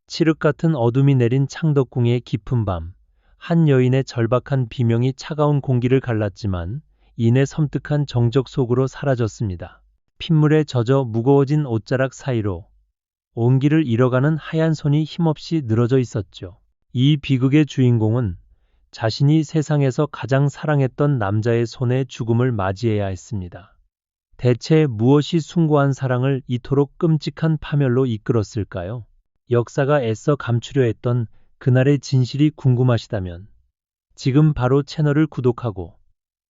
칠흑 같은 어둠이 내린 창덕궁의 깊은 밤, 한 여인의 절박한 비명이 차가운 공기를 갈랐지만 이내 섬뜩한 정적 속으로 사라졌습니다. 핏물에 젖어 무거워진 옷자락 사이로 온기를 잃어가는 하얀 손이 힘없이 늘어져 있었죠. 이 비극의 주인공은 자신이 세상에서 가장 사랑했던 남자의 손에 죽음을 맞이해야 했습니다. 대체 무엇이 숭고한 사랑을 이토록 끔찍한 파멸로 이끌었을까요? 역사가 애써 감추려 했던 그날의 진실이 궁금하시다면 지금 바로 채널을 구독하고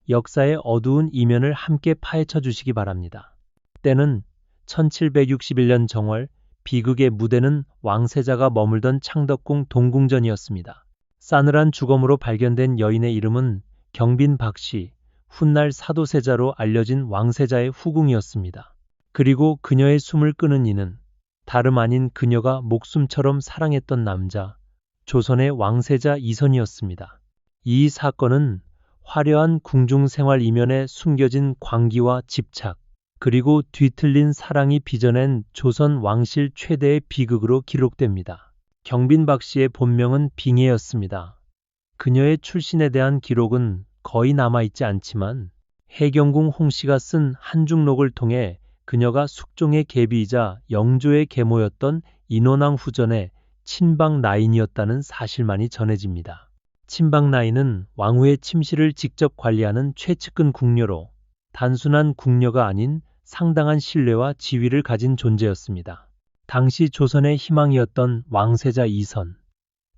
역사의 어두운 이면을 함께 파헤쳐 주시기 바랍니다. 때는 1761년 정월, 비극의 무대는 왕세자가 머물던 창덕궁 동궁전이었습니다. 싸늘한 주검으로 발견된 여인의 이름은 경빈 박씨, 훗날 사도세자로 알려진 왕세자의 후궁이었습니다. 그리고 그녀의 숨을 끄는 이는 다름 아닌 그녀가 목숨처럼 사랑했던 남자, 조선의 왕세자 이선이었습니다. 이 사건은 화려한 궁중 생활 이면에 숨겨진 광기와 집착, 그리고 뒤틀린 사랑이 빚어낸 조선 왕실 최대의 비극으로 기록됩니다. 경빈 박씨의 본명은 빙예였습니다. 그녀의 출신에 대한 기록은 거의 남아있지 않지만 해경궁 홍씨가 쓴 한중록을 통해 그녀가 숙종의 계비이자 영조의 계모였던 인원왕 후전의 친박 라인이었다는 사실만이 전해집니다. 친박 라인은 왕후의 침실을 직접 관리하는 최측근 궁녀로 단순한 궁녀가 아닌 상당한 신뢰와 지위를 가진 존재였습니다. 당시 조선의 희망이었던 왕세자 이선.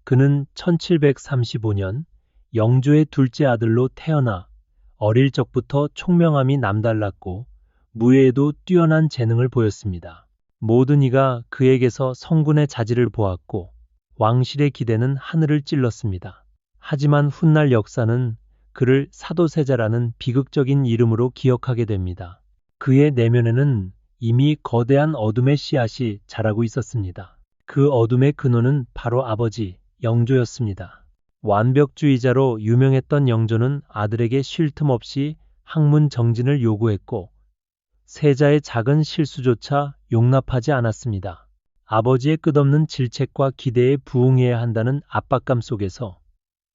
그는 1735년 영조의 둘째 아들로 태어나 어릴 적부터 총명함이 남달랐고 무예에도 뛰어난 재능을 보였습니다. 모든 이가 그에게서 성군의 자질을 보았고 왕실의 기대는 하늘을 찔렀습니다. 하지만 훗날 역사는 그를 사도세자라는 비극적인 이름으로 기억하게 됩니다. 그의 내면에는 이미 거대한 어둠의 씨앗이 자라고 있었습니다. 그 어둠의 근원은 바로 아버지 영조였습니다. 완벽주의자로 유명했던 영조는 아들에게 쉴 틈 없이 학문 정진을 요구했고 세자의 작은 실수조차 용납하지 않았습니다. 아버지의 끝없는 질책과 기대에 부응해야 한다는 압박감 속에서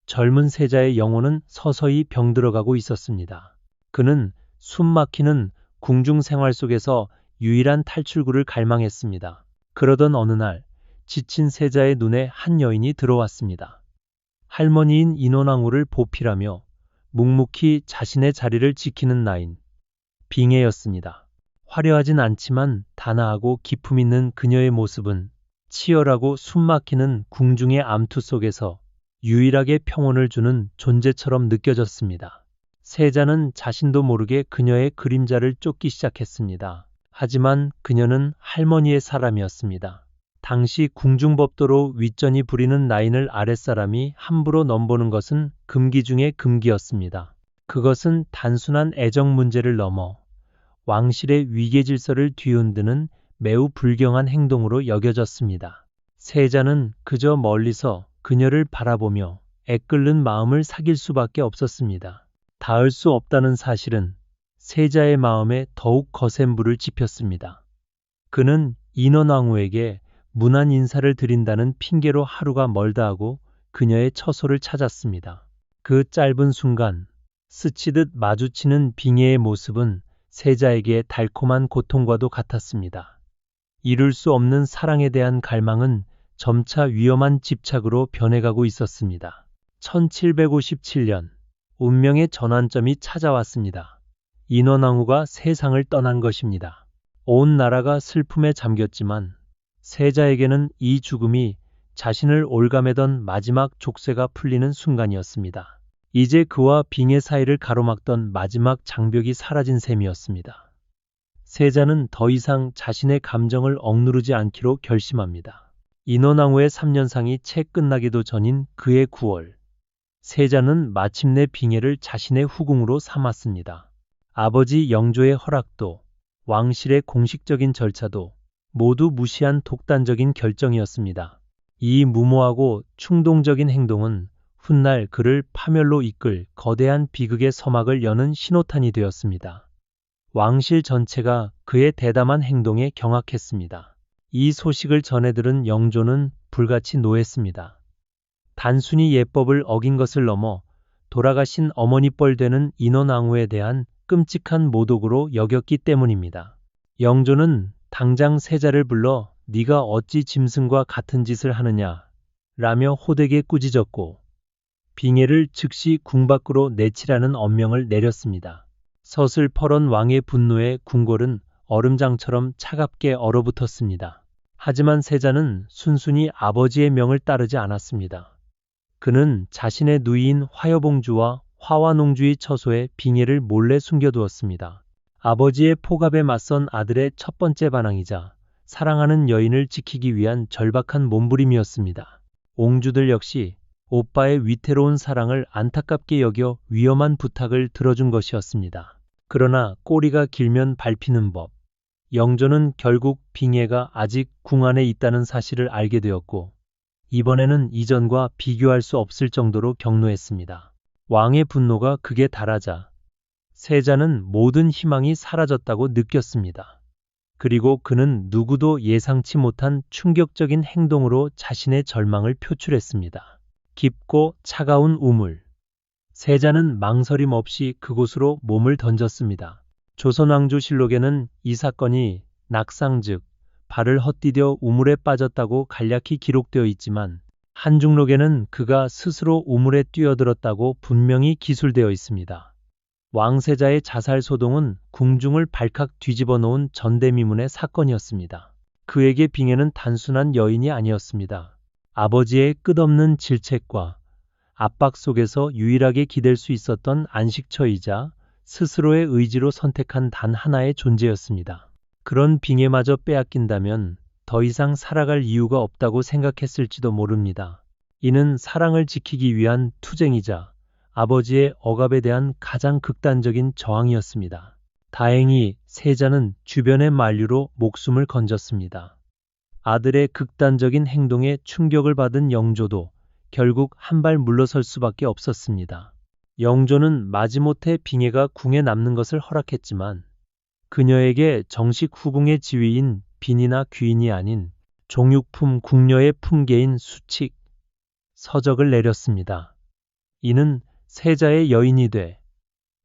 젊은 세자의 영혼은 서서히 병들어가고 있었습니다. 그는 숨막히는 궁중 생활 속에서 유일한 탈출구를 갈망했습니다. 그러던 어느 날 지친 세자의 눈에 한 여인이 들어왔습니다. 할머니인 인원왕후를 보필하며 묵묵히 자신의 자리를 지키는 나인 빙예였습니다. 화려하진 않지만 단아하고 기품 있는 그녀의 모습은 치열하고 숨막히는 궁중의 암투 속에서 유일하게 평온을 주는 존재처럼 느껴졌습니다. 세자는 자신도 모르게 그녀의 그림자를 쫓기 시작했습니다. 하지만 그녀는 할머니의 사람이었습니다. 당시 궁중법도로 윗전이 부리는 나인을 아랫사람이 함부로 넘보는 것은 금기 중의 금기였습니다. 그것은 단순한 애정 문제를 넘어 왕실의 위계 질서를 뒤흔드는 매우 불경한 행동으로 여겨졌습니다. 세자는 그저 멀리서 그녀를 바라보며 애끓는 마음을 사귈 수밖에 없었습니다. 닿을 수 없다는 사실은 세자의 마음에 더욱 거센 불을 지폈습니다. 그는 인원왕후에게 무난 인사를 드린다는 핑계로 하루가 멀다 하고 그녀의 처소를 찾았습니다. 그 짧은 순간 스치듯 마주치는 빙예의 모습은 세자에게 달콤한 고통과도 같았습니다. 이룰 수 없는 사랑에 대한 갈망은 점차 위험한 집착으로 변해가고 있었습니다. 1757년 운명의 전환점이 찾아왔습니다. 인원왕후가 세상을 떠난 것입니다. 온 나라가 슬픔에 잠겼지만 세자에게는 이 죽음이 자신을 올가매던 마지막 족쇄가 풀리는 순간이었습니다. 이제 그와 빙의 사이를 가로막던 마지막 장벽이 사라진 셈이었습니다. 세자는 더 이상 자신의 감정을 억누르지 않기로 결심합니다. 인원왕후의 3년상이 채 끝나기도 전인 그해 9월, 세자는 마침내 빙예를 자신의 후궁으로 삼았습니다. 아버지 영조의 허락도, 왕실의 공식적인 절차도 모두 무시한 독단적인 결정이었습니다. 이 무모하고 충동적인 행동은 훗날 그를 파멸로 이끌 거대한 비극의 서막을 여는 신호탄이 되었습니다. 왕실 전체가 그의 대담한 행동에 경악했습니다. 이 소식을 전해 들은 영조는 불같이 노했습니다. 단순히 예법을 어긴 것을 넘어 돌아가신 어머니 뻘 되는 인원왕후에 대한 끔찍한 모독으로 여겼기 때문입니다. 영조는 당장 세자를 불러 네가 어찌 짐승과 같은 짓을 하느냐 라며 호되게 꾸짖었고 빙해를 즉시 궁 밖으로 내치라는 엄명을 내렸습니다. 서슬퍼런 왕의 분노에 궁궐은 얼음장처럼 차갑게 얼어붙었습니다. 하지만 세자는 순순히 아버지의 명을 따르지 않았습니다. 그는 자신의 누이인 화여봉주와 화와농주의 처소에 빙해를 몰래 숨겨두었습니다. 아버지의 포갑에 맞선 아들의 첫 번째 반항이자 사랑하는 여인을 지키기 위한 절박한 몸부림이었습니다. 옹주들 역시 오빠의 위태로운 사랑을 안타깝게 여겨 위험한 부탁을 들어준 것이었습니다. 그러나 꼬리가 길면 밟히는 법. 영조는 결국 빙해가 아직 궁 안에 있다는 사실을 알게 되었고 이번에는 이전과 비교할 수 없을 정도로 격노했습니다. 왕의 분노가 극에 달하자 세자는 모든 희망이 사라졌다고 느꼈습니다. 그리고 그는 누구도 예상치 못한 충격적인 행동으로 자신의 절망을 표출했습니다. 깊고 차가운 우물. 세자는 망설임 없이 그곳으로 몸을 던졌습니다. 조선왕조실록에는 이 사건이 낙상 즉 발을 헛디뎌 우물에 빠졌다고 간략히 기록되어 있지만 한중록에는 그가 스스로 우물에 뛰어들었다고 분명히 기술되어 있습니다. 왕세자의 자살 소동은 궁중을 발칵 뒤집어 놓은 전대미문의 사건이었습니다. 그에게 빙해는 단순한 여인이 아니었습니다. 아버지의 끝없는 질책과 압박 속에서 유일하게 기댈 수 있었던 안식처이자 스스로의 의지로 선택한 단 하나의 존재였습니다. 그런 빙해마저 빼앗긴다면 더 이상 살아갈 이유가 없다고 생각했을지도 모릅니다. 이는 사랑을 지키기 위한 투쟁이자 아버지의 억압에 대한 가장 극단적인 저항이었습니다. 다행히 세자는 주변의 만류로 목숨을 건졌습니다. 아들의 극단적인 행동에 충격을 받은 영조도 결국 한 발 물러설 수밖에 없었습니다. 영조는 마지못해 빙해가 궁에 남는 것을 허락했지만 그녀에게 정식 후궁의 지위인 빈이나 귀인이 아닌 종육품 궁녀의 품계인 수칙, 서적을 내렸습니다. 이는 세자의 여인이 돼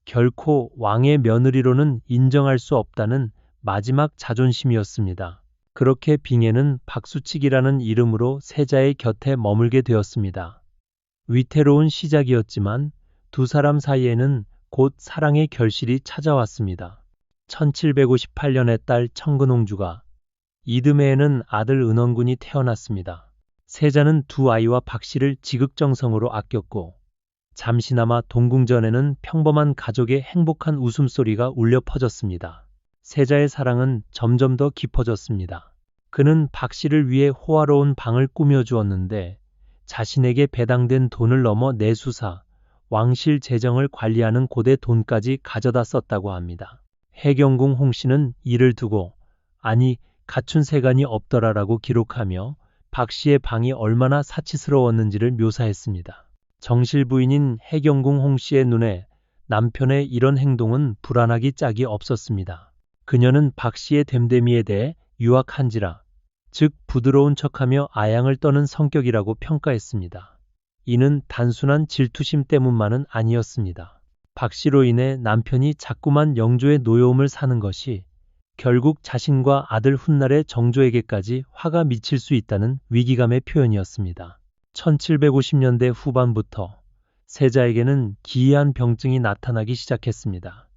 결코 왕의 며느리로는 인정할 수 없다는 마지막 자존심이었습니다. 그렇게 빙해는 박수칙이라는 이름으로 세자의 곁에 머물게 되었습니다. 위태로운 시작이었지만 두 사람 사이에는 곧 사랑의 결실이 찾아왔습니다. 1758년의 딸 청근홍주가 이듬해에는 아들 은원군이 태어났습니다. 세자는 두 아이와 박씨를 지극정성으로 아꼈고 잠시나마 동궁전에는 평범한 가족의 행복한 웃음소리가 울려 퍼졌습니다. 세자의 사랑은 점점 더 깊어졌습니다. 그는 박씨를 위해 호화로운 방을 꾸며주었는데 자신에게 배당된 돈을 넘어 내수사, 왕실 재정을 관리하는 고대 돈까지 가져다 썼다고 합니다. 해경궁 홍씨는 이를 두고 아니 갖춘 세간이 없더라라고 기록하며 박씨의 방이 얼마나 사치스러웠는지를 묘사했습니다. 정실 부인인 해경궁 홍씨의 눈에 남편의 이런 행동은 불안하기 짝이 없었습니다. 그녀는 박씨의 됨됨이에 대해 유학한지라, 즉 부드러운 척하며 아양을 떠는 성격이라고 평가했습니다. 이는 단순한 질투심 때문만은 아니었습니다. 박씨로 인해 남편이 자꾸만 영조의 노여움을 사는 것이 결국 자신과 아들 훗날의 정조에게까지 화가 미칠 수 있다는 위기감의 표현이었습니다. 1750년대 후반부터 세자에게는 기이한 병증이 나타나기 시작했습니다.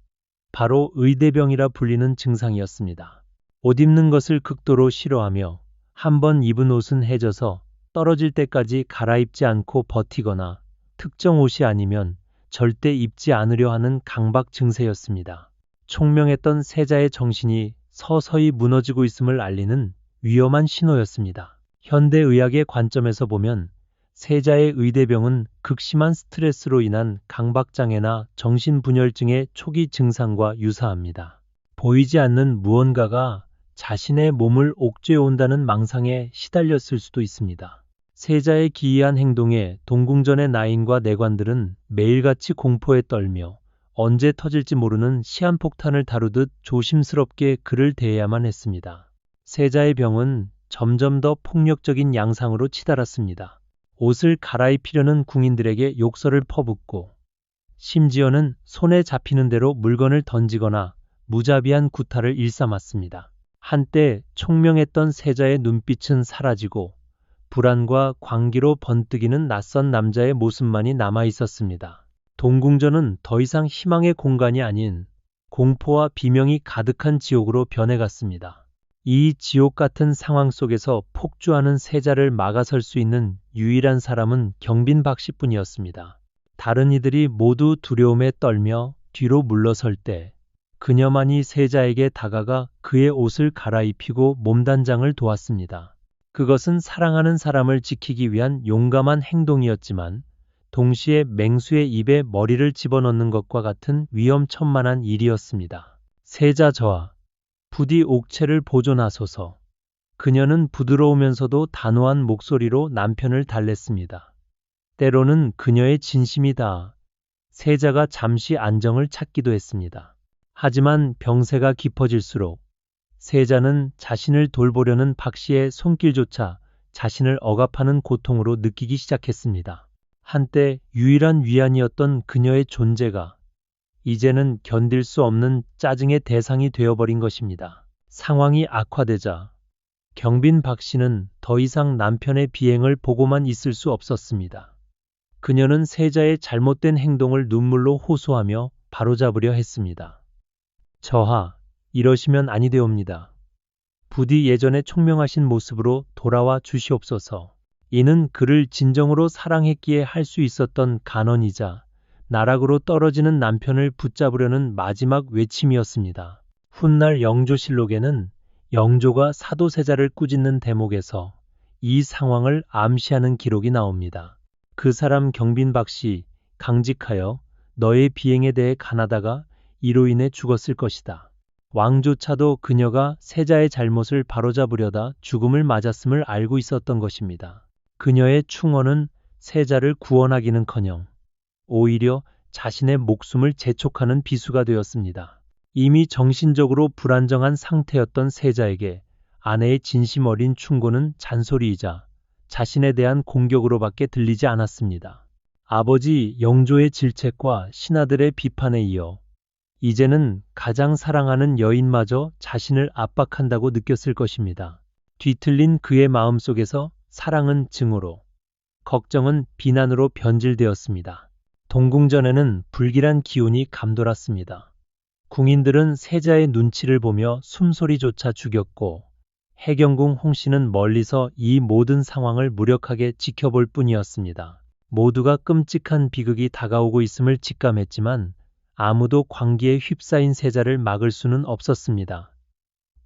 바로 의대병이라 불리는 증상이었습니다. 옷 입는 것을 극도로 싫어하며 한번 입은 옷은 해져서 떨어질 때까지 갈아입지 않고 버티거나 특정 옷이 아니면 절대 입지 않으려 하는 강박 증세였습니다. 총명했던 세자의 정신이 서서히 무너지고 있음을 알리는 위험한 신호였습니다. 현대의학의 관점에서 보면 세자의 의대병은 극심한 스트레스로 인한 강박장애나 정신분열증의 초기 증상과 유사합니다. 보이지 않는 무언가가 자신의 몸을 옥죄어온다는 망상에 시달렸을 수도 있습니다. 세자의 기이한 행동에 동궁전의 나인과 내관들은 매일같이 공포에 떨며 언제 터질지 모르는 시한폭탄을 다루듯 조심스럽게 그를 대해야만 했습니다. 세자의 병은 점점 더 폭력적인 양상으로 치달았습니다. 옷을 갈아입히려는 궁인들에게 욕설을 퍼붓고 심지어는 손에 잡히는 대로 물건을 던지거나 무자비한 구타를 일삼았습니다. 한때 총명했던 세자의 눈빛은 사라지고 불안과 광기로 번뜩이는 낯선 남자의 모습만이 남아 있었습니다. 동궁전은 더 이상 희망의 공간이 아닌 공포와 비명이 가득한 지옥으로 변해갔습니다. 이 지옥 같은 상황 속에서 폭주하는 세자를 막아설 수 있는 유일한 사람은 경빈 박씨뿐이었습니다. 다른 이들이 모두 두려움에 떨며 뒤로 물러설 때 그녀만이 세자에게 다가가 그의 옷을 갈아입히고 몸단장을 도왔습니다. 그것은 사랑하는 사람을 지키기 위한 용감한 행동이었지만 동시에 맹수의 입에 머리를 집어넣는 것과 같은 위험천만한 일이었습니다. 세자 저하, 부디 옥체를 보존하소서. 그녀는 부드러우면서도 단호한 목소리로 남편을 달랬습니다. 때로는 그녀의 진심이 다 세자가 잠시 안정을 찾기도 했습니다. 하지만 병세가 깊어질수록 세자는 자신을 돌보려는 박씨의 손길조차 자신을 억압하는 고통으로 느끼기 시작했습니다. 한때 유일한 위안이었던 그녀의 존재가 이제는 견딜 수 없는 짜증의 대상이 되어버린 것입니다. 상황이 악화되자 경빈 박씨는 더 이상 남편의 비행을 보고만 있을 수 없었습니다. 그녀는 세자의 잘못된 행동을 눈물로 호소하며 바로잡으려 했습니다. 저하, 이러시면 아니 되옵니다. 부디 예전의 총명하신 모습으로 돌아와 주시옵소서. 이는 그를 진정으로 사랑했기에 할 수 있었던 간언이자 나락으로 떨어지는 남편을 붙잡으려는 마지막 외침이었습니다. 훗날 영조실록에는 영조가 사도세자를 꾸짖는 대목에서 이 상황을 암시하는 기록이 나옵니다. 그 사람 경빈 박씨 강직하여 너의 비행에 대해 간하다가 이로 인해 죽었을 것이다. 왕조차도 그녀가 세자의 잘못을 바로잡으려다 죽음을 맞았음을 알고 있었던 것입니다. 그녀의 충언은 세자를 구원하기는커녕 오히려 자신의 목숨을 재촉하는 비수가 되었습니다. 이미 정신적으로 불안정한 상태였던 세자에게 아내의 진심 어린 충고는 잔소리이자 자신에 대한 공격으로밖에 들리지 않았습니다. 아버지 영조의 질책과 신하들의 비판에 이어 이제는 가장 사랑하는 여인마저 자신을 압박한다고 느꼈을 것입니다. 뒤틀린 그의 마음속에서 사랑은 증오로, 걱정은 비난으로 변질되었습니다. 동궁전에는 불길한 기운이 감돌았습니다. 궁인들은 세자의 눈치를 보며 숨소리조차 죽였고 해경궁 홍씨는 멀리서 이 모든 상황을 무력하게 지켜볼 뿐이었습니다. 모두가 끔찍한 비극이 다가오고 있음을 직감했지만 아무도 광기에 휩싸인 세자를 막을 수는 없었습니다.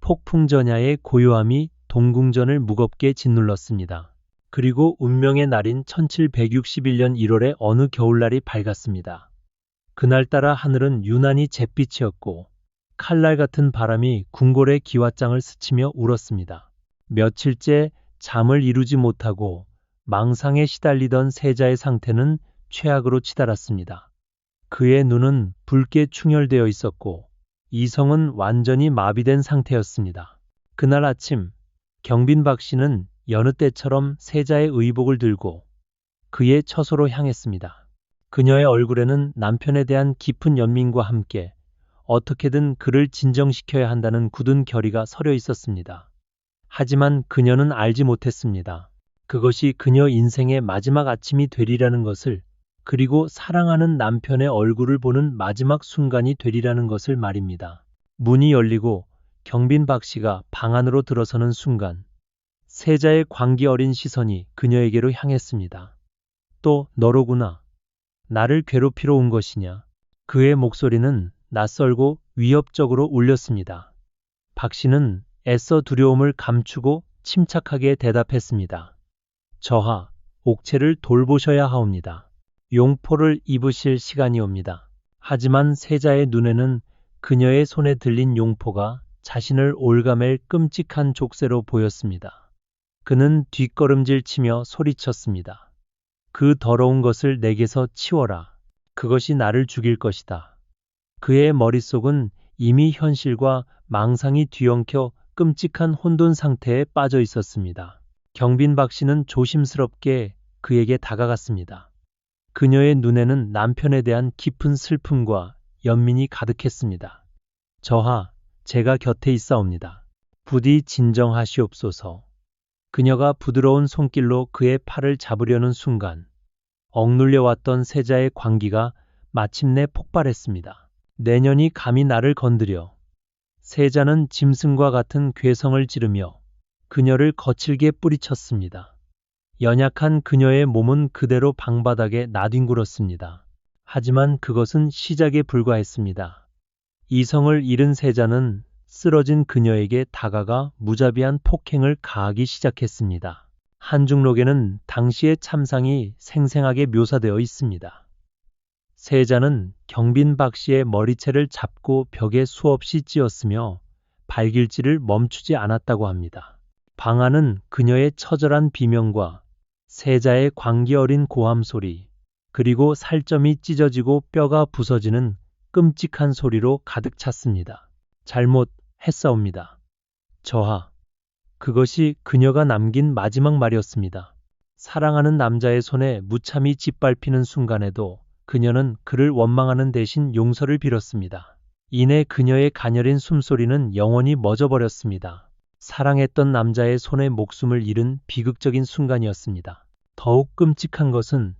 폭풍전야의 고요함이 동궁전을 무겁게 짓눌렀습니다. 그리고 운명의 날인 1761년 1월의 어느 겨울날이 밝았습니다. 그날따라 하늘은 유난히 잿빛이었고 칼날 같은 바람이 궁궐의 기왓장을 스치며 울었습니다. 며칠째 잠을 이루지 못하고 망상에 시달리던 세자의 상태는 최악으로 치달았습니다. 그의 눈은 붉게 충혈되어 있었고 이성은 완전히 마비된 상태였습니다. 그날 아침 경빈 박씨는 여느 때처럼 세자의 의복을 들고 그의 처소로 향했습니다. 그녀의 얼굴에는 남편에 대한 깊은 연민과 함께 어떻게든 그를 진정시켜야 한다는 굳은 결의가 서려 있었습니다. 하지만 그녀는 알지 못했습니다. 그것이 그녀 인생의 마지막 아침이 되리라는 것을, 그리고 사랑하는 남편의 얼굴을 보는 마지막 순간이 되리라는 것을 말입니다. 문이 열리고 경빈 박씨가 방 안으로 들어서는 순간 세자의 광기 어린 시선이 그녀에게로 향했습니다. 또 너로구나. 나를 괴롭히러 온 것이냐. 그의 목소리는 낯설고 위협적으로 울렸습니다. 박씨는 애써 두려움을 감추고 침착하게 대답했습니다. 저하, 옥체를 돌보셔야 하옵니다. 용포를 입으실 시간이 옵니다. 하지만 세자의 눈에는 그녀의 손에 들린 용포가 자신을 올가맬 끔찍한 족쇄로 보였습니다. 그는 뒷걸음질 치며 소리쳤습니다. 그 더러운 것을 내게서 치워라. 그것이 나를 죽일 것이다. 그의 머릿속은 이미 현실과 망상이 뒤엉켜 끔찍한 혼돈 상태에 빠져 있었습니다. 경빈 박 씨는 조심스럽게 그에게 다가갔습니다. 그녀의 눈에는 남편에 대한 깊은 슬픔과 연민이 가득했습니다. 저하, 제가 곁에 있사옵니다. 부디 진정하시옵소서. 그녀가 부드러운 손길로 그의 팔을 잡으려는 순간 억눌려 왔던 세자의 광기가 마침내 폭발했습니다. 내년이 감히 나를 건드려. 세자는 짐승과 같은 괴성을 지르며 그녀를 거칠게 뿌리쳤습니다. 연약한 그녀의 몸은 그대로 방바닥에 나뒹굴었습니다. 하지만 그것은 시작에 불과했습니다. 이성을 잃은 세자는 쓰러진 그녀에게 다가가 무자비한 폭행을 가하기 시작했습니다. 한중록에는 당시의 참상이 생생하게 묘사되어 있습니다. 세자는 경빈 박 씨의 머리채를 잡고 벽에 수없이 찧었으며 발길질을 멈추지 않았다고 합니다. 방 안은 그녀의 처절한 비명과 세자의 광기 어린 고함 소리, 그리고 살점이 찢어지고 뼈가 부서지는 끔찍한 소리로 가득 찼습니다. 잘못했사옵니다. 저하. 그것이 그녀가 남긴 마지막 말이었습니다. 사랑하는 남자의 손에 무참히 짓밟히는 순간에도 그녀는 그를 원망하는 대신 용서를 빌었습니다. 이내 그녀의 가녀린 숨소리는 영원히 멎어버렸습니다. 사랑했던 남자의 손에 목숨을 잃은 비극적인 순간이었습니다. 더욱 끔찍한 것은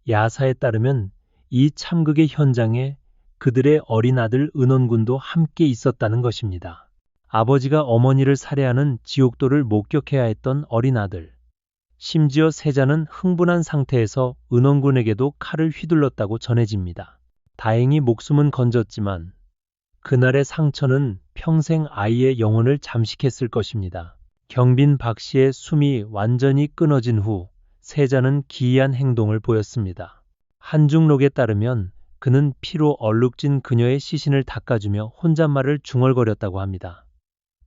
야사에 따르면 이 참극의 현장에 그들의 어린 아들 은원군도 함께 있었다는 것입니다. 아버지가 어머니를 살해하는 지옥도를 목격해야 했던 어린 아들. 심지어 세자는 흥분한 상태에서 은원군에게도 칼을 휘둘렀다고 전해집니다. 다행히 목숨은 건졌지만 그날의 상처는 평생 아이의 영혼을 잠식했을 것입니다. 경빈 박 씨의 숨이 완전히 끊어진 후 세자는 기이한 행동을 보였습니다. 한중록에 따르면 그는 피로 얼룩진 그녀의 시신을 닦아주며 혼잣말을 중얼거렸다고 합니다.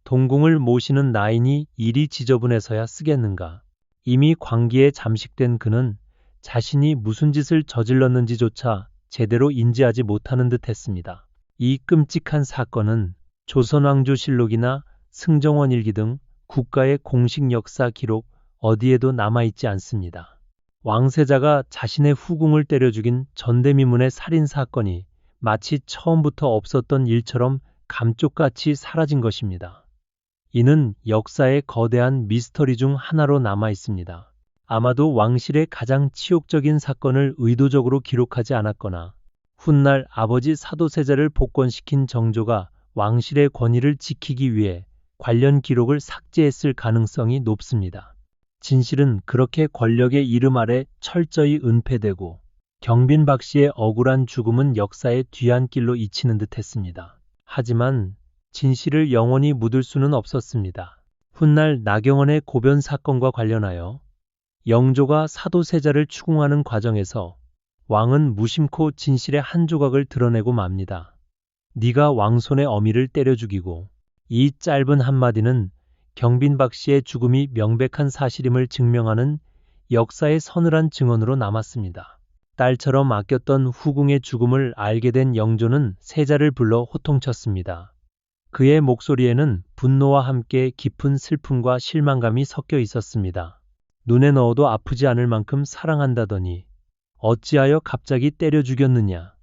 동궁을 모시는 나인이 일이 지저분해서야 쓰겠는가. 이미 광기에 잠식된 그는 자신이 무슨 짓을 저질렀는지조차 제대로 인지하지 못하는 듯 했습니다. 이 끔찍한 사건은 조선왕조실록이나 승정원일기 등 국가의 공식 역사 기록 어디에도 남아있지 않습니다. 왕세자가 자신의 후궁을 때려 죽인 전대미문의 살인사건이 마치 처음부터 없었던 일처럼 감쪽같이 사라진 것입니다. 이는 역사의 거대한 미스터리 중 하나로 남아 있습니다. 아마도 왕실의 가장 치욕적인 사건을 의도적으로 기록하지 않았거나 훗날 아버지 사도세자를 복권시킨 정조가 왕실의 권위를 지키기 위해 관련 기록을 삭제했을 가능성이 높습니다. 진실은 그렇게 권력의 이름 아래 철저히 은폐되고 경빈 박 씨의 억울한 죽음은 역사의 뒤안길로 잊히는 듯 했습니다. 하지만 진실을 영원히 묻을 수는 없었습니다. 훗날 나경원의 고변 사건과 관련하여 영조가 사도세자를 추궁하는 과정에서 왕은 무심코 진실의 한 조각을 드러내고 맙니다. 네가 왕손의 어미를 때려 죽이고. 이 짧은 한마디는 경빈 박 씨의 죽음이 명백한 사실임을 증명하는 역사의 서늘한 증언으로 남았습니다. 딸처럼 아꼈던 후궁의 죽음을 알게 된 영조는 세자를 불러 호통쳤습니다. 그의 목소리에는 분노와 함께 깊은 슬픔과 실망감이 섞여 있었습니다. 눈에 넣어도 아프지 않을 만큼 사랑한다더니 어찌하여 갑자기 때려 죽였느냐.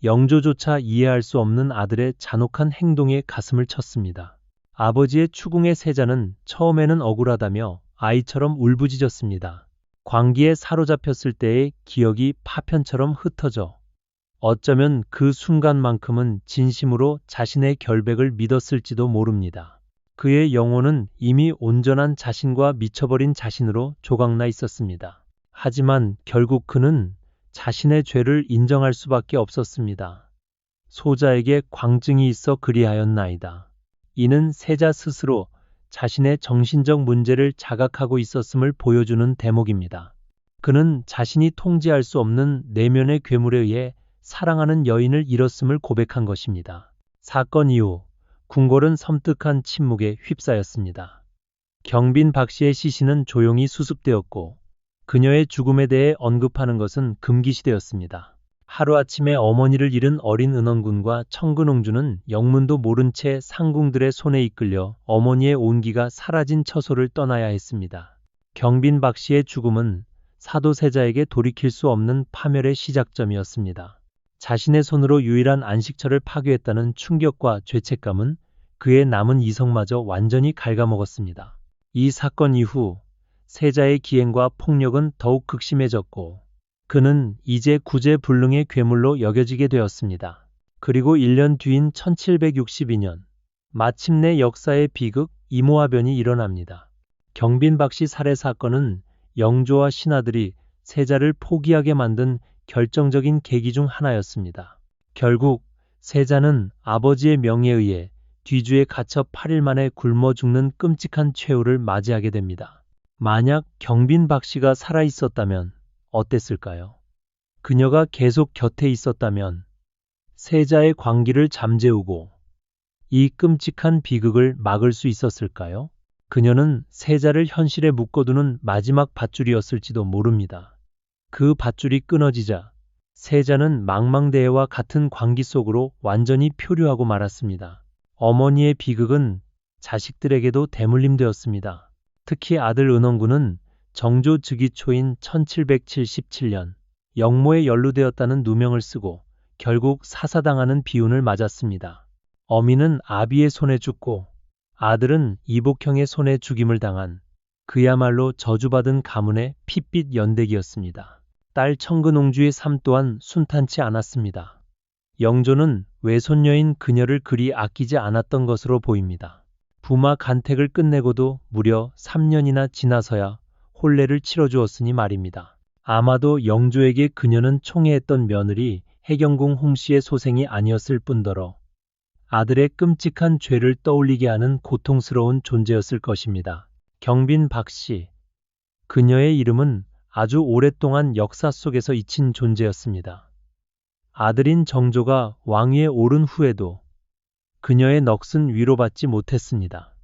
영조조차 이해할 수 없는 아들의 잔혹한 행동에 가슴을 쳤습니다. 아버지의 추궁의 세자는 처음에는 억울하다며 아이처럼 울부짖었습니다. 광기에 사로잡혔을 때의 기억이 파편처럼 흩어져 어쩌면 그 순간만큼은 진심으로 자신의 결백을 믿었을지도 모릅니다. 그의 영혼은 이미 온전한 자신과 미쳐버린 자신으로 조각나 있었습니다. 하지만 결국 그는 자신의 죄를 인정할 수밖에 없었습니다. 소자에게 광증이 있어 그리하였나이다. 이는 세자 스스로 자신의 정신적 문제를 자각하고 있었음을 보여주는 대목입니다. 그는 자신이 통제할 수 없는 내면의 괴물에 의해 사랑하는 여인을 잃었음을 고백한 것입니다. 사건 이후 궁궐은 섬뜩한 침묵에 휩싸였습니다. 경빈 박 씨의 시신은 조용히 수습되었고 그녀의 죽음에 대해 언급하는 것은 금기시되었습니다. 하루아침에 어머니를 잃은 어린 은원군과 청근옹주는 영문도 모른 채 상궁들의 손에 이끌려 어머니의 온기가 사라진 처소를 떠나야 했습니다. 경빈 박씨의 죽음은 사도세자에게 돌이킬 수 없는 파멸의 시작점이었습니다. 자신의 손으로 유일한 안식처를 파괴했다는 충격과 죄책감은 그의 남은 이성마저 완전히 갉아먹었습니다. 이 사건 이후 세자의 기행과 폭력은 더욱 극심해졌고 그는 이제 구제불능의 괴물로 여겨지게 되었습니다. 그리고 1년 뒤인 1762년 마침내 역사의 비극 이모화변이 일어납니다. 경빈 박씨 살해 사건은 영조와 신하들이 세자를 포기하게 만든 결정적인 계기 중 하나였습니다. 결국 세자는 아버지의 명에 의해 뒤주에 갇혀 8일 만에 굶어 죽는 끔찍한 최후를 맞이하게 됩니다. 만약 경빈 박씨가 살아 있었다면 어땠을까요? 그녀가 계속 곁에 있었다면 세자의 광기를 잠재우고 이 끔찍한 비극을 막을 수 있었을까요? 그녀는 세자를 현실에 묶어두는 마지막 밧줄이었을지도 모릅니다. 그 밧줄이 끊어지자 세자는 망망대해와 같은 광기 속으로 완전히 표류하고 말았습니다. 어머니의 비극은 자식들에게도 대물림되었습니다. 특히 아들 은원군은 정조 즉위 초인 1777년 영모에 연루되었다는 누명을 쓰고 결국 사사당하는 비운을 맞았습니다. 어미는 아비의 손에 죽고 아들은 이복형의 손에 죽임을 당한 그야말로 저주받은 가문의 핏빛 연대기였습니다. 딸 청근옹주의 삶 또한 순탄치 않았습니다. 영조는 외손녀인 그녀를 그리 아끼지 않았던 것으로 보입니다. 부마 간택을 끝내고도 무려 3년이나 지나서야 혼례를 치러주었으니 말입니다. 아마도 영조에게 그녀는 총애했던 며느리 해경궁 홍씨의 소생이 아니었을 뿐더러 아들의 끔찍한 죄를 떠올리게 하는 고통스러운 존재였을 것입니다. 경빈 박씨. 그녀의 이름은 아주 오랫동안 역사 속에서 잊힌 존재였습니다. 아들인 정조가 왕위에 오른 후에도 그녀의 넋은 위로받지 못했습니다.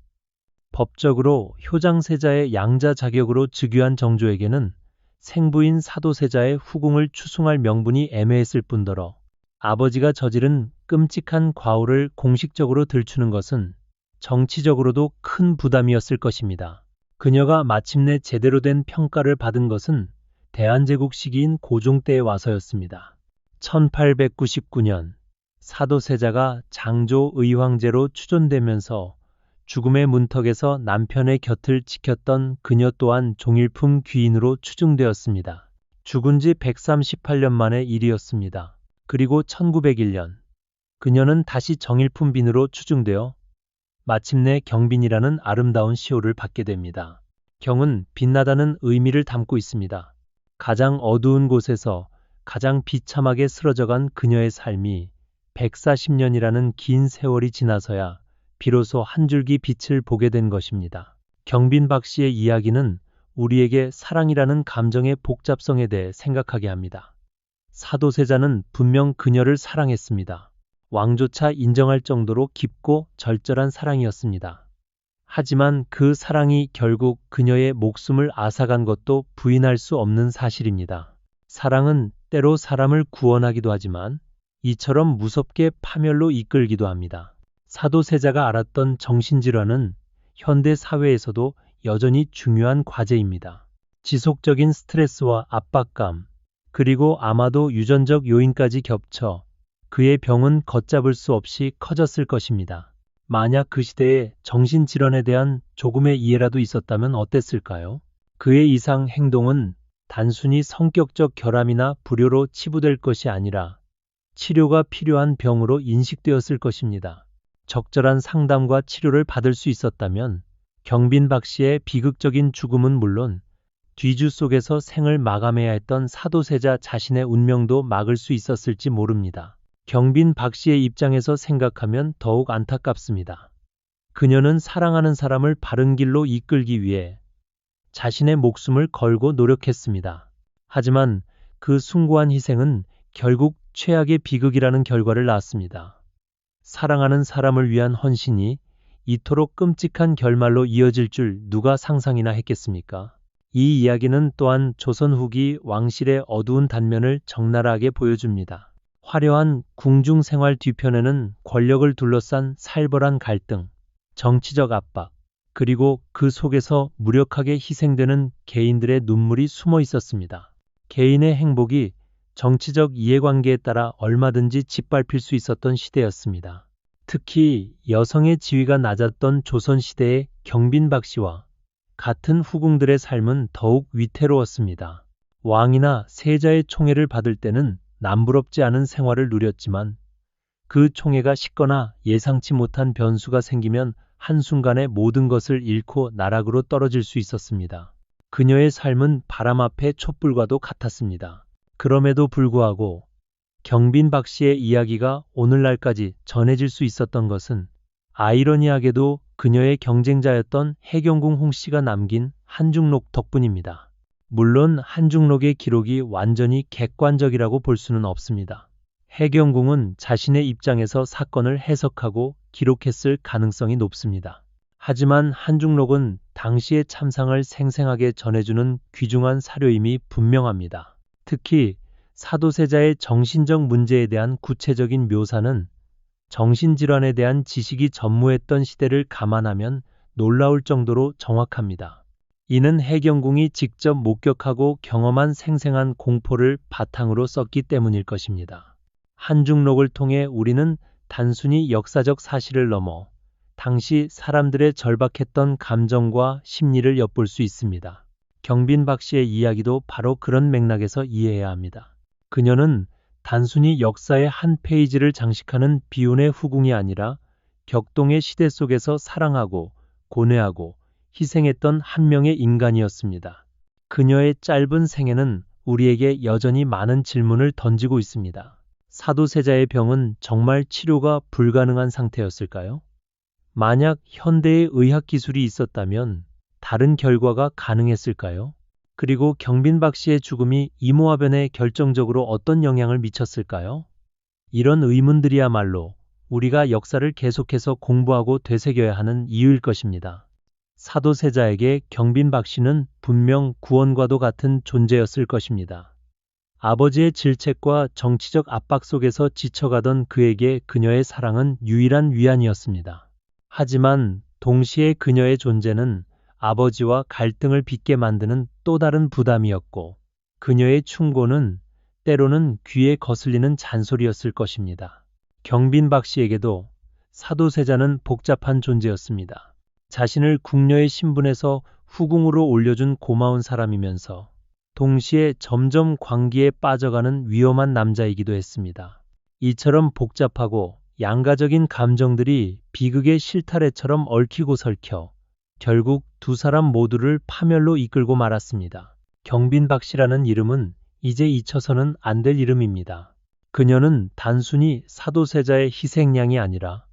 법적으로 효장세자의 양자 자격으로 즉위한 정조에게는 생부인 사도세자의 후궁을 추승할 명분이 애매했을 뿐더러 아버지가 저지른 끔찍한 과오를 공식적으로 들추는 것은 정치적으로도 큰 부담이었을 것입니다. 그녀가 마침내 제대로 된 평가를 받은 것은 대한제국 시기인 고종 때에 와서였습니다. 1899년 사도세자가 장조 의황제로 추존되면서 죽음의 문턱에서 남편의 곁을 지켰던 그녀 또한 종일품 귀인으로 추증되었습니다. 죽은 지 138년 만의 일이었습니다. 그리고 1901년 그녀는 다시 정일품 빈으로 추증되어 마침내 경빈이라는 아름다운 시호를 받게 됩니다. 경은 빛나다는 의미를 담고 있습니다. 가장 어두운 곳에서 가장 비참하게 쓰러져간 그녀의 삶이 140년이라는 긴 세월이 지나서야 비로소 한 줄기 빛을 보게 된 것입니다. 경빈 박씨의 이야기는 우리에게 사랑이라는 감정의 복잡성에 대해 생각하게 합니다. 사도세자는 분명 그녀를 사랑했습니다. 왕조차 인정할 정도로 깊고 절절한 사랑이었습니다. 하지만 그 사랑이 결국 그녀의 목숨을 앗아간 것도 부인할 수 없는 사실입니다. 사랑은 때로 사람을 구원하기도 하지만 이처럼 무섭게 파멸로 이끌기도 합니다. 사도세자가 앓았던 정신질환은 현대 사회에서도 여전히 중요한 과제입니다. 지속적인 스트레스와 압박감, 그리고 아마도 유전적 요인까지 겹쳐 그의 병은 걷잡을 수 없이 커졌을 것입니다. 만약 그 시대에 정신질환에 대한 조금의 이해라도 있었다면 어땠을까요? 그의 이상 행동은 단순히 성격적 결함이나 불효로 치부될 것이 아니라 치료가 필요한 병으로 인식되었을 것입니다. 적절한 상담과 치료를 받을 수 있었다면 경빈 박씨의 비극적인 죽음은 물론 뒤주 속에서 생을 마감해야 했던 사도세자 자신의 운명도 막을 수 있었을지 모릅니다. 경빈 박씨의 입장에서 생각하면 더욱 안타깝습니다. 그녀는 사랑하는 사람을 바른 길로 이끌기 위해 자신의 목숨을 걸고 노력했습니다. 하지만 그 숭고한 희생은 결국 최악의 비극이라는 결과를 낳았습니다. 사랑하는 사람을 위한 헌신이 이토록 끔찍한 결말로 이어질 줄 누가 상상이나 했겠습니까? 이 이야기는 또한 조선 후기 왕실의 어두운 단면을 적나라하게 보여줍니다. 화려한 궁중 생활 뒤편에는 권력을 둘러싼 살벌한 갈등, 정치적 압박, 그리고 그 속에서 무력하게 희생되는 개인들의 눈물이 숨어 있었습니다. 개인의 행복이 정치적 이해관계에 따라 얼마든지 짓밟힐 수 있었던 시대였습니다. 특히 여성의 지위가 낮았던 조선시대의 경빈박 씨와 같은 후궁들의 삶은 더욱 위태로웠습니다. 왕이나 세자의 총애를 받을 때는 남부럽지 않은 생활을 누렸지만 그 총애가 식거나 예상치 못한 변수가 생기면 한순간에 모든 것을 잃고 나락으로 떨어질 수 있었습니다. 그녀의 삶은 바람 앞의 촛불과도 같았습니다. 그럼에도 불구하고 경빈박 씨의 이야기가 오늘날까지 전해질 수 있었던 것은 아이러니하게도 그녀의 경쟁자였던 해경궁 홍 씨가 남긴 한중록 덕분입니다. 물론 한중록의 기록이 완전히 객관적이라고 볼 수는 없습니다. 해경궁은 자신의 입장에서 사건을 해석하고 기록했을 가능성이 높습니다. 하지만 한중록은 당시의 참상을 생생하게 전해주는 귀중한 사료임이 분명합니다. 특히 사도세자의 정신적 문제에 대한 구체적인 묘사는 정신질환에 대한 지식이 전무했던 시대를 감안하면 놀라울 정도로 정확합니다. 이는 해경궁이 직접 목격하고 경험한 생생한 공포를 바탕으로 썼기 때문일 것입니다. 한중록을 통해 우리는 단순히 역사적 사실을 넘어 당시 사람들의 절박했던 감정과 심리를 엿볼 수 있습니다. 경빈박 씨의 이야기도 바로 그런 맥락에서 이해해야 합니다. 그녀는 단순히 역사의 한 페이지를 장식하는 비운의 후궁이 아니라 격동의 시대 속에서 사랑하고 고뇌하고 희생했던 한 명의 인간이었습니다. 그녀의 짧은 생애는 우리에게 여전히 많은 질문을 던지고 있습니다. 사도세자의 병은 정말 치료가 불가능한 상태였을까요? 만약 현대의 의학 기술이 있었다면 다른 결과가 가능했을까요? 그리고 경빈박 씨의 죽음이 이모화변에 결정적으로 어떤 영향을 미쳤을까요? 이런 의문들이야말로 우리가 역사를 계속해서 공부하고 되새겨야 하는 이유일 것입니다. 사도세자에게 경빈박 씨는 분명 구원과도 같은 존재였을 것입니다. 아버지의 질책과 정치적 압박 속에서 지쳐가던 그에게 그녀의 사랑은 유일한 위안이었습니다. 하지만 동시에 그녀의 존재는 아버지와 갈등을 빚게 만드는 또 다른 부담이었고 그녀의 충고는 때로는 귀에 거슬리는 잔소리였을 것입니다. 경빈박 씨에게도 사도세자는 복잡한 존재였습니다. 자신을 궁녀의 신분에서 후궁으로 올려준 고마운 사람이면서 동시에 점점 광기에 빠져가는 위험한 남자이기도 했습니다. 이처럼 복잡하고 양가적인 감정들이 비극의 실타래처럼 얽히고 설켜 결국 두 사람 모두를 파멸로 이끌고 말았습니다. 경빈박 씨라는 이름은 이제 잊혀서는 안 될 이름입니다. 그녀는 단순히 사도세자의 희생양이 아니라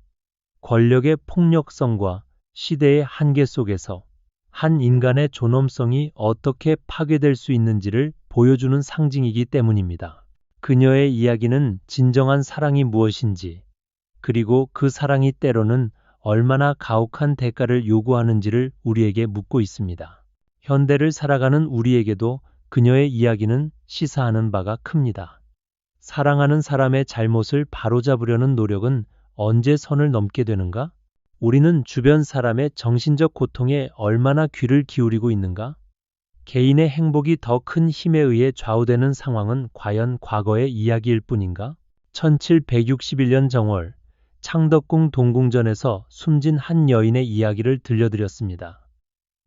권력의 폭력성과 시대의 한계 속에서 한 인간의 존엄성이 어떻게 파괴될 수 있는지를 보여주는 상징이기 때문입니다. 그녀의 이야기는 진정한 사랑이 무엇인지, 그리고 그 사랑이 때로는 얼마나 가혹한 대가를 요구하는지를 우리에게 묻고 있습니다. 현대를 살아가는 우리에게도 그녀의 이야기는 시사하는 바가 큽니다. 사랑하는 사람의 잘못을 바로잡으려는 노력은 언제 선을 넘게 되는가? 우리는 주변 사람의 정신적 고통에 얼마나 귀를 기울이고 있는가? 개인의 행복이 더 큰 힘에 의해 좌우되는 상황은 과연 과거의 이야기일 뿐인가? 1761년 정월 창덕궁 동궁전에서 숨진 한 여인의 이야기를 들려드렸습니다.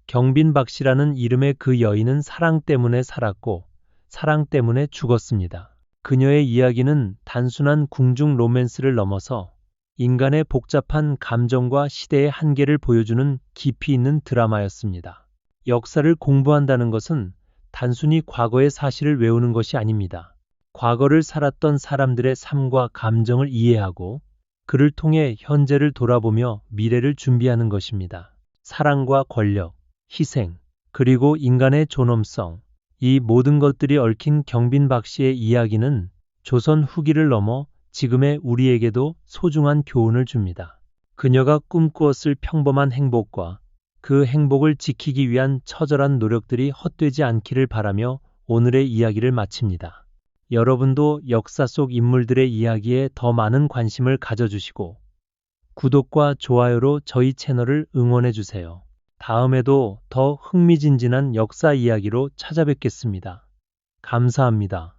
경빈박 씨라는 이름의 그 여인은 사랑 때문에 살았고 사랑 때문에 죽었습니다. 그녀의 이야기는 단순한 궁중 로맨스를 넘어서 인간의 복잡한 감정과 시대의 한계를 보여주는 깊이 있는 드라마였습니다. 역사를 공부한다는 것은 단순히 과거의 사실을 외우는 것이 아닙니다. 과거를 살았던 사람들의 삶과 감정을 이해하고 그를 통해 현재를 돌아보며 미래를 준비하는 것입니다. 사랑과 권력, 희생, 그리고 인간의 존엄성, 이 모든 것들이 얽힌 경빈박 씨의 이야기는 조선 후기를 넘어 지금의 우리에게도 소중한 교훈을 줍니다. 그녀가 꿈꾸었을 평범한 행복과 그 행복을 지키기 위한 처절한 노력들이 헛되지 않기를 바라며 오늘의 이야기를 마칩니다. 여러분도 역사 속 인물들의 이야기에 더 많은 관심을 가져주시고 구독과 좋아요로 저희 채널을 응원해주세요. 다음에도 더 흥미진진한 역사 이야기로 찾아뵙겠습니다. 감사합니다.